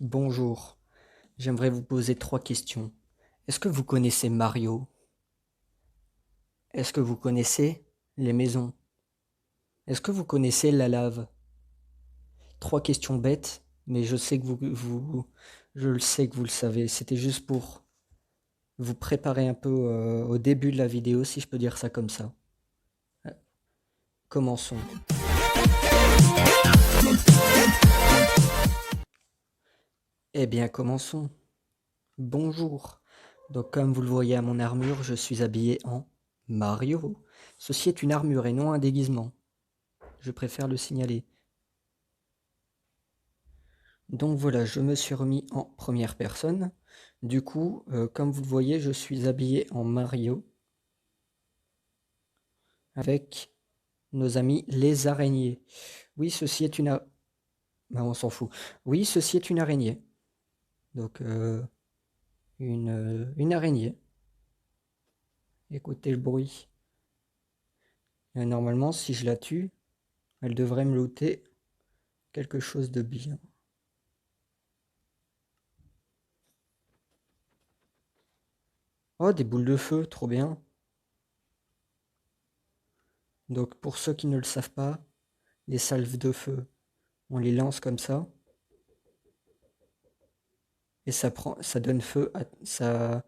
Bonjour, j'aimerais vous poser trois questions. Est-ce que vous connaissez Mario? Est-ce que vous connaissez les maisons? Est-ce que vous connaissez la lave? Trois questions bêtes, mais je sais que je le sais que vous le savez. C'était juste pour vous préparer un peu au début de la vidéo, si je peux dire ça comme ça. Euh, Commençons. Eh bien, commençons. Bonjour. Donc, comme vous le voyez à mon armure, je suis habillé en Mario. Ceci est une armure et non un déguisement. Je préfère le signaler. Donc voilà, je me suis remis en première personne. Du coup, comme vous le voyez, je suis habillé en Mario avec nos amis les araignées. Oui, ceci est une... Bah, on s'en fout. Oui, ceci est une araignée. Donc, une araignée. Écoutez le bruit. Et normalement, si je la tue, elle devrait me looter quelque chose de bien. Oh, des boules de feu, trop bien. Donc, pour ceux qui ne le savent pas, les salves de feu, on les lance comme ça, et ça donne feu ça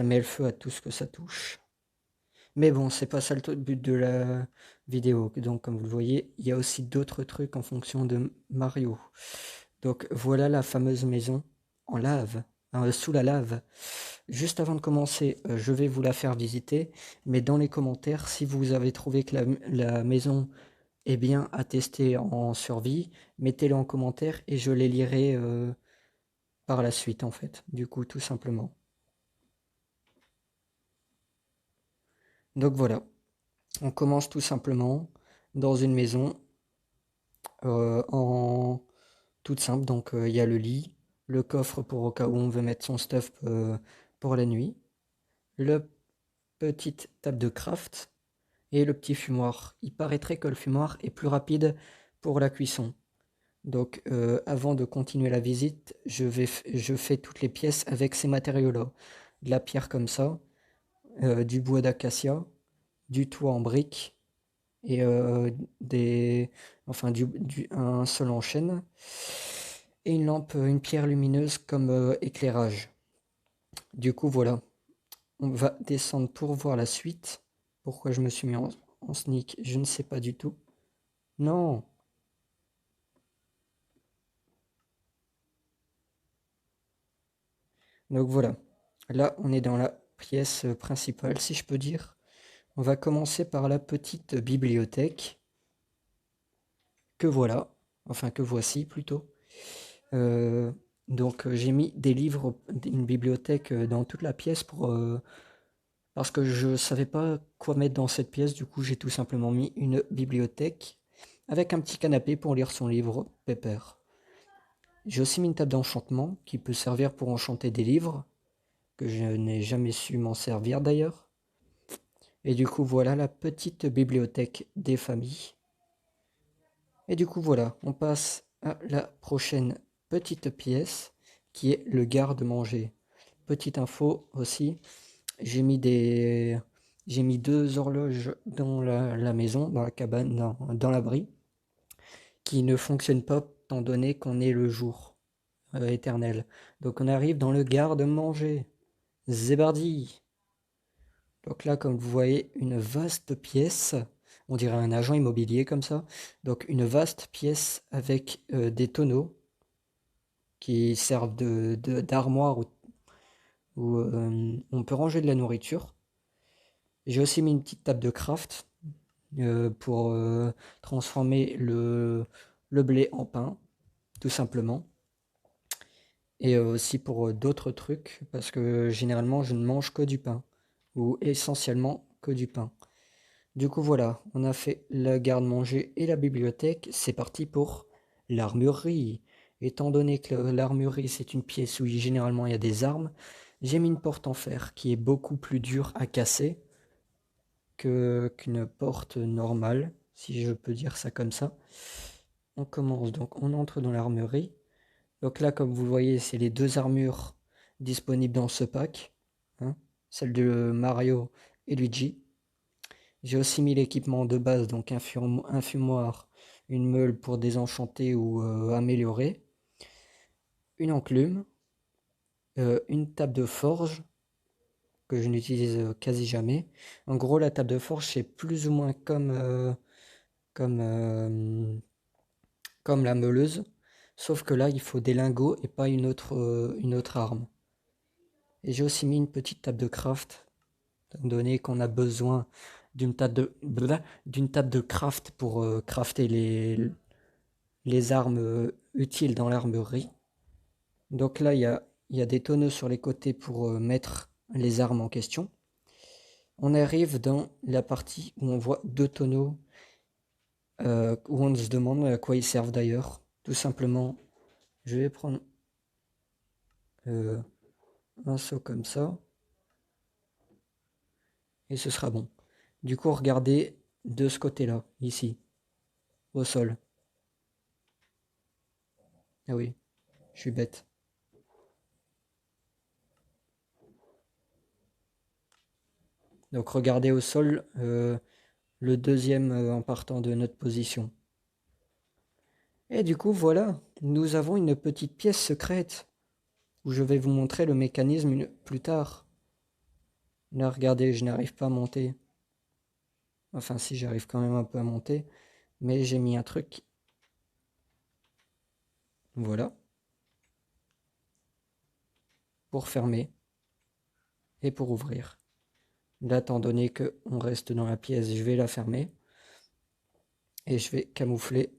met le feu à tout ce que ça touche. Mais bon, c'est pas ça le but de la vidéo. Donc, comme vous le voyez, il y a aussi d'autres trucs en fonction de Mario. Donc, voilà la fameuse maison en lave, sous la lave. Juste avant de commencer, je vais vous la faire visiter, mais dans les commentaires, si vous avez trouvé que la maison est bien à tester en survie, mettez-le en commentaire et je les lirai par la suite, en fait. Du coup, tout simplement. Donc voilà, on commence tout simplement dans une maison en toute simple. Donc il y a le lit, le coffre pour au cas où on veut mettre son stuff pour la nuit, le petite table de craft et le petit fumoir. Il paraîtrait que le fumoir est plus rapide pour la cuisson. Donc avant de continuer la visite, je fais toutes les pièces avec ces matériaux-là. De la pierre comme ça, du bois d'acacia, du toit en briques et des, enfin un seul en chaîne et une lampe, une pierre lumineuse comme éclairage. Du coup, voilà, on va descendre pour voir la suite. Pourquoi je me suis mis en sneak, je ne sais pas du tout. Non. Donc voilà, là on est dans la pièce principale, si je peux dire. On va commencer par la petite bibliothèque que voilà, enfin que voici plutôt. Euh, donc j'ai mis des livres, une bibliothèque dans toute la pièce parce que je savais pas quoi mettre dans cette pièce. Du coup j'ai tout simplement mis une bibliothèque avec un petit canapé pour lire son livre pépère. J'ai aussi mis une table d'enchantement qui peut servir pour enchanter des livres que je n'ai jamais su m'en servir d'ailleurs. Et du coup voilà la petite bibliothèque des familles. Et du coup voilà, on passe à la prochaine petite pièce qui est le garde-manger. Petite info aussi, j'ai mis des j'ai mis deux horloges dans la maison, dans la cabane, dans l'abri, qui ne fonctionnent pas étant donné qu'on est le jour éternel. Donc on arrive dans le garde-manger. Zébardi. Donc là, comme vous voyez, une vaste pièce, on dirait un agent immobilier comme ça. Donc une vaste pièce avec des tonneaux qui servent d'armoire où on peut ranger de la nourriture. J'ai aussi mis une petite table de craft pour transformer le blé en pain, tout simplement. Et aussi pour d'autres trucs, parce que généralement je ne mange que du pain, ou essentiellement que du pain. Du coup voilà, on a fait la garde-manger et la bibliothèque, c'est parti pour l'armurerie. Étant donné que l'armurerie c'est une pièce où généralement il y a des armes, j'ai mis une porte en fer qui est beaucoup plus dure à casser qu'une porte normale, si je peux dire ça comme ça. On commence donc, on entre dans l'armurerie. Donc là, comme vous le voyez, c'est les deux armures disponibles dans ce pack, hein, celle de Mario et Luigi. J'ai aussi mis l'équipement de base, donc un fumoir, une meule pour désenchanter ou améliorer, une enclume, une table de forge que je n'utilise quasi jamais. En gros, la table de forge, c'est plus ou moins comme, comme la meuleuse, sauf que là, il faut des lingots et pas une autre arme. Et j'ai aussi mis une petite table de craft, étant donné qu'on a besoin d'une table de craft pour crafter les armes utiles dans l'armurerie. Donc là, il y a des tonneaux sur les côtés pour mettre les armes en question. On arrive dans la partie où on voit deux tonneaux, où on se demande à quoi ils servent d'ailleurs. Tout simplement, je vais prendre un seau comme ça, et ce sera bon. Du coup, regardez de ce côté-là, ici, au sol. Ah oui, je suis bête. Donc regardez au sol, le deuxième en partant de notre position. Et du coup, voilà, nous avons une petite pièce secrète où je vais vous montrer le mécanisme plus tard. Là, regardez, je n'arrive pas à monter. Enfin, si, j'arrive quand même un peu à monter. Mais j'ai mis un truc. Voilà. Pour fermer et pour ouvrir. Là, étant donné qu'on reste dans la pièce, je vais la fermer. Et je vais camoufler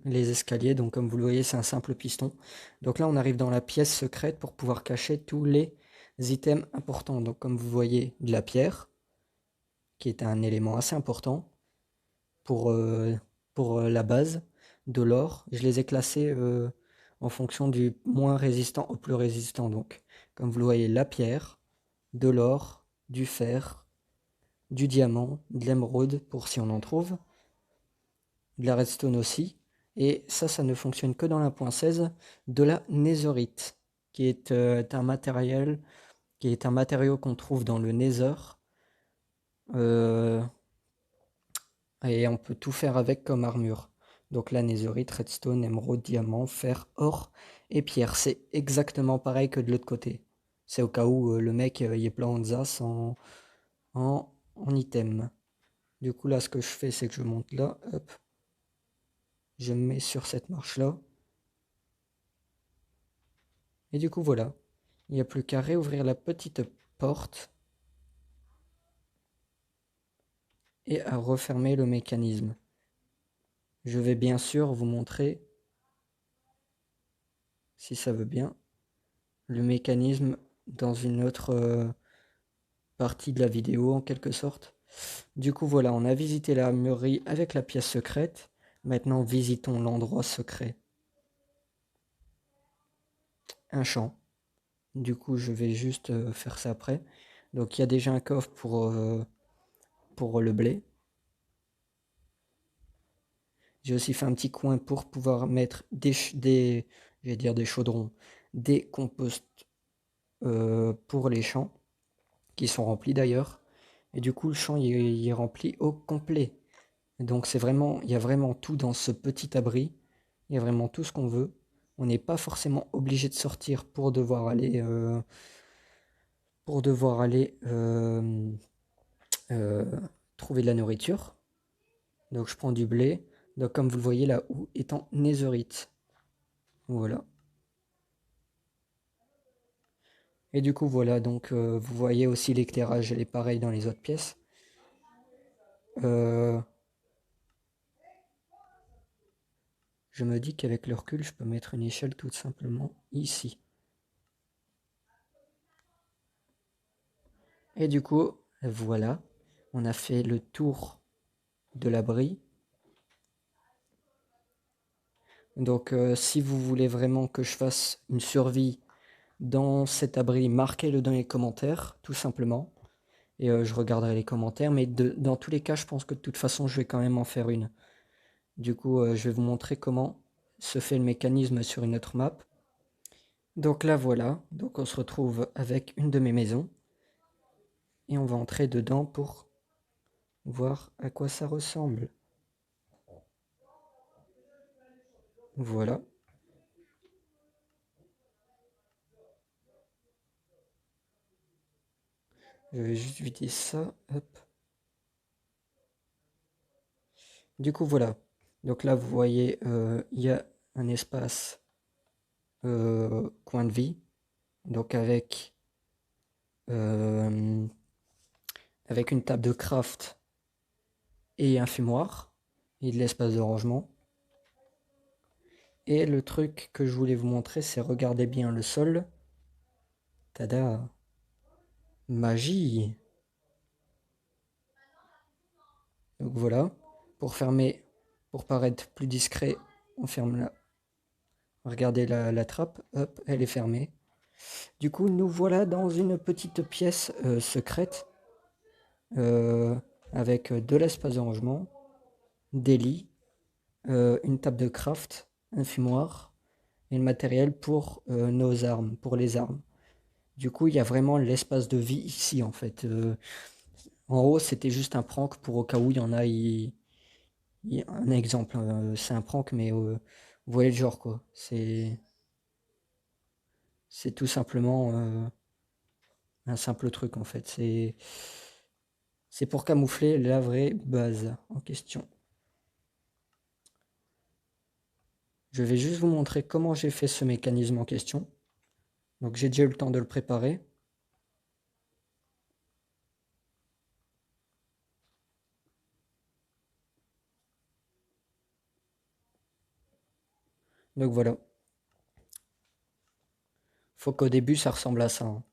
les escaliers. Donc, comme vous le voyez, c'est un simple piston. Donc là, on arrive dans la pièce secrète pour pouvoir cacher tous les items importants. Donc, comme vous voyez, de la pierre, qui est un élément assez important pour la base, de l'or. Je les ai classés en fonction du moins résistant au plus résistant. Donc, comme vous le voyez, la pierre, de l'or, du fer, du diamant, de l'émeraude pour si on en trouve, de la redstone aussi. Et ça ne fonctionne que dans la .16, de la netherite, qui est un matériel, qui est un matériau qu'on trouve dans le nether. Et on peut tout faire avec comme armure. Donc la netherite, redstone, émeraude, diamant, fer, or et pierre. C'est exactement pareil que de l'autre côté. C'est au cas où le mec y est plein en zas en item. Du coup là ce que je fais c'est que je monte là, hop, je me mets sur cette marche là. Et du coup voilà, il n'y a plus qu'à réouvrir la petite porte et à refermer le mécanisme. Je vais bien sûr vous montrer, si ça veut bien, le mécanisme dans une autre partie de la vidéo en quelque sorte. Du coup voilà, on a visité la mûrerie avec la pièce secrète. Maintenant visitons l'endroit secret. Un champ. Du coup je vais juste faire ça après. Donc il y a déjà un coffre pour le blé. J'ai aussi fait un petit coin pour pouvoir mettre je vais dire des chaudrons, des composts pour les champs, qui sont remplis d'ailleurs. Et du coup le champ il est rempli au complet. Donc c'est vraiment, il y a vraiment tout dans ce petit abri. Il y a vraiment tout ce qu'on veut. On n'est pas forcément obligé de sortir pour devoir aller euh, trouver de la nourriture. Donc je prends du blé. Donc comme vous le voyez là où est en netherite. Voilà. Et du coup voilà, donc vous voyez aussi l'éclairage, elle est pareil dans les autres pièces. Euh, je me dis qu'avec le recul, je peux mettre une échelle tout simplement ici. Et du coup, voilà, on a fait le tour de l'abri. Donc si vous voulez vraiment que je fasse une survie dans cet abri, marquez-le dans les commentaires, tout simplement. Et je regarderai les commentaires, mais dans tous les cas, je pense que de toute façon, je vais quand même en faire une. Du coup, je vais vous montrer comment se fait le mécanisme sur une autre map. Donc là voilà, donc on se retrouve avec une de mes maisons et on va entrer dedans pour voir à quoi ça ressemble. Voilà. Je vais juste vider ça, hop. Du coup voilà. Donc là vous voyez, il y a un espace coin de vie, donc euh, avec une table de craft et un fumoir et de l'espace de rangement. Et le truc que je voulais vous montrer, c'est regardez bien le sol. Tada! Magie! Donc voilà, pour fermer, pour paraître plus discret, on ferme là. Regardez la trappe, hop, elle est fermée. Du coup, nous voilà dans une petite pièce secrète euh, avec de l'espace de rangement, des lits, une table de craft, un fumoir et le matériel pour nos armes, pour les armes. Du coup, il y a vraiment l'espace de vie ici en fait. En haut, c'était juste un prank pour au cas où il y en a. Un exemple, c'est un prank, mais vous voyez le genre quoi. C'est tout simplement un simple truc en fait. C'est pour camoufler la vraie base en question. Je vais juste vous montrer comment j'ai fait ce mécanisme en question. Donc j'ai déjà eu le temps de le préparer. Donc voilà. Faut qu'au début ça ressemble à ça, hein.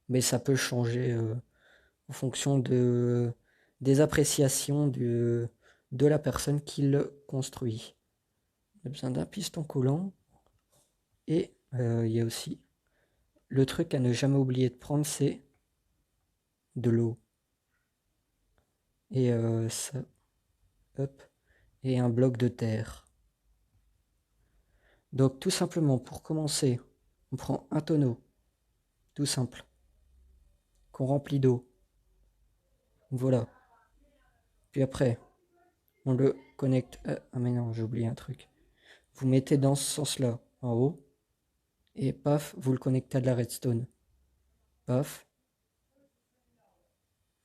Mais ça peut changer en fonction des appréciations de la personne qui le construit. On a besoin d'un piston collant et il y a aussi le truc à ne jamais oublier de prendre, c'est de l'eau. Et ça, hop, et un bloc de terre. Donc tout simplement pour commencer, on prend un tonneau, tout simple, qu'on remplit d'eau. Voilà. Puis après, on le connecte. Ah mais non, j'ai oublié un truc. Vous mettez dans ce sens-là, en haut, et paf, vous le connectez à de la redstone. Paf,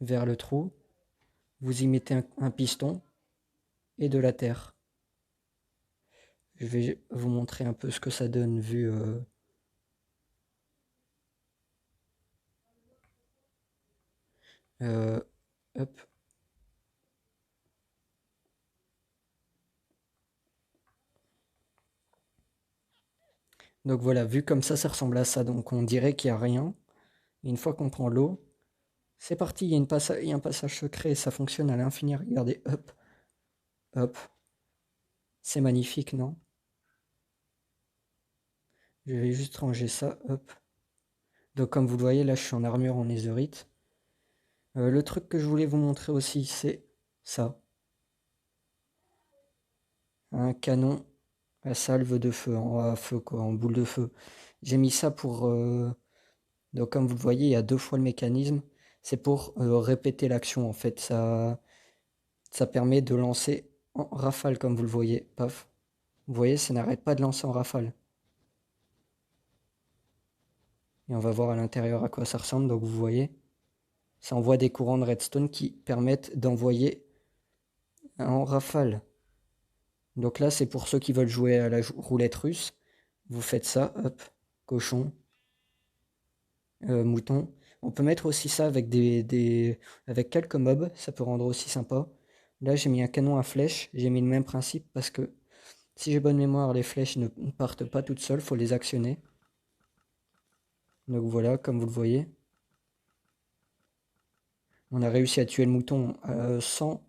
vers le trou, vous y mettez un piston et de la terre. Je vais vous montrer un peu ce que ça donne vu. Euh, hop. Donc voilà, vu comme ça ressemble à ça. Donc on dirait qu'il n'y a rien. Et une fois qu'on prend l'eau, c'est parti. Il y a un passage secret. Ça fonctionne à l'infini. Regardez, hop, hop. C'est magnifique, non? Je vais juste ranger ça, hop. Donc comme vous le voyez, là je suis en armure en netherite. Le truc que je voulais vous montrer aussi, c'est ça. Un canon à salve de feu, à feu quoi, en boule de feu. J'ai mis ça pour... donc comme vous le voyez, il y a deux fois le mécanisme. C'est pour répéter l'action en fait. Ça permet de lancer en rafale comme vous le voyez. Paf. Vous voyez, ça n'arrête pas de lancer en rafale. Et on va voir à l'intérieur à quoi ça ressemble. Donc vous voyez, ça envoie des courants de redstone qui permettent d'envoyer en rafale. Donc là, c'est pour ceux qui veulent jouer à la roulette russe. Vous faites ça, hop, cochon, mouton. On peut mettre aussi ça avec avec quelques mobs, ça peut rendre aussi sympa. Là, j'ai mis un canon à flèches, j'ai mis le même principe parce que si j'ai bonne mémoire, les flèches ne partent pas toutes seules, faut les actionner. Donc voilà, comme vous le voyez. On a réussi à tuer le mouton sans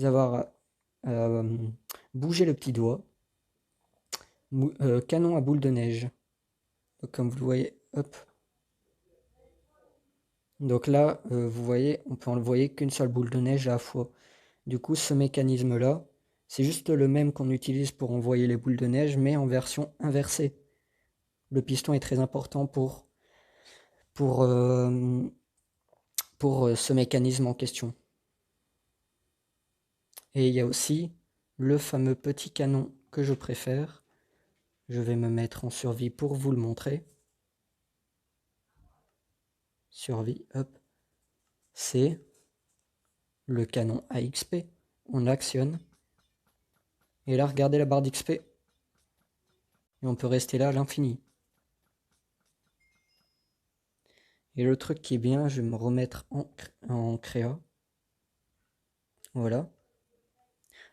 avoir bougé le petit doigt. Canon à boule de neige. Donc, comme vous le voyez, hop. Donc là, vous voyez, on peut envoyer qu'une seule boule de neige à la fois. Du coup, ce mécanisme-là, C'est juste le même qu'on utilise pour envoyer les boules de neige, mais en version inversée. Le piston est très important pour, ce mécanisme en question. Et il y a aussi le fameux petit canon que je préfère. Je vais me mettre en survie pour vous le montrer. Survie, hop. C'est le canon AXP. On l'actionne. Et là, regardez la barre d'XP. Et on peut rester là à l'infini. Et le truc qui est bien, je vais me remettre en créa. Voilà.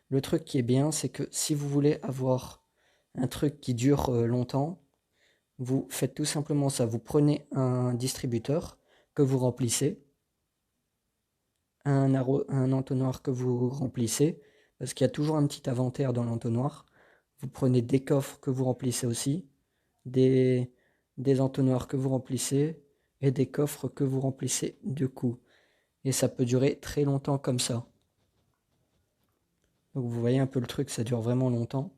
Le truc qui est bien, c'est que si vous voulez avoir un truc qui dure longtemps, vous faites tout simplement ça. Vous prenez un distributeur que vous remplissez, un entonnoir que vous remplissez, parce qu'il y a toujours un petit inventaire dans l'entonnoir. Vous prenez des coffres que vous remplissez aussi, des entonnoirs que vous remplissez et des coffres que vous remplissez du coup. Et ça peut durer très longtemps comme ça. Donc vous voyez un peu le truc, ça dure vraiment longtemps.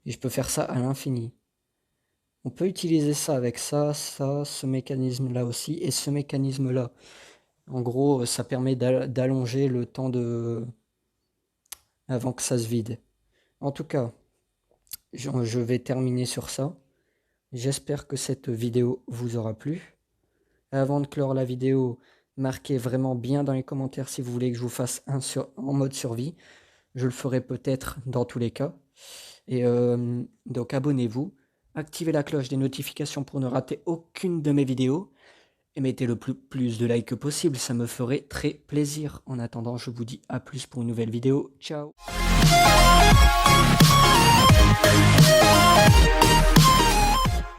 Et je peux faire ça à l'infini. On peut utiliser ça avec ça, ce mécanisme-là aussi, et ce mécanisme-là. En gros, ça permet d'allonger le temps avant que ça se vide. En tout cas, je vais terminer sur ça. J'espère que cette vidéo vous aura plu. Avant de clore la vidéo, marquez vraiment bien dans les commentaires si vous voulez que je vous fasse en mode survie. Je le ferai peut-être dans tous les cas. Et donc abonnez-vous, activez la cloche des notifications pour ne rater aucune de mes vidéos. Et mettez le plus de likes possible, ça me ferait très plaisir. En attendant, je vous dis à plus pour une nouvelle vidéo. Ciao!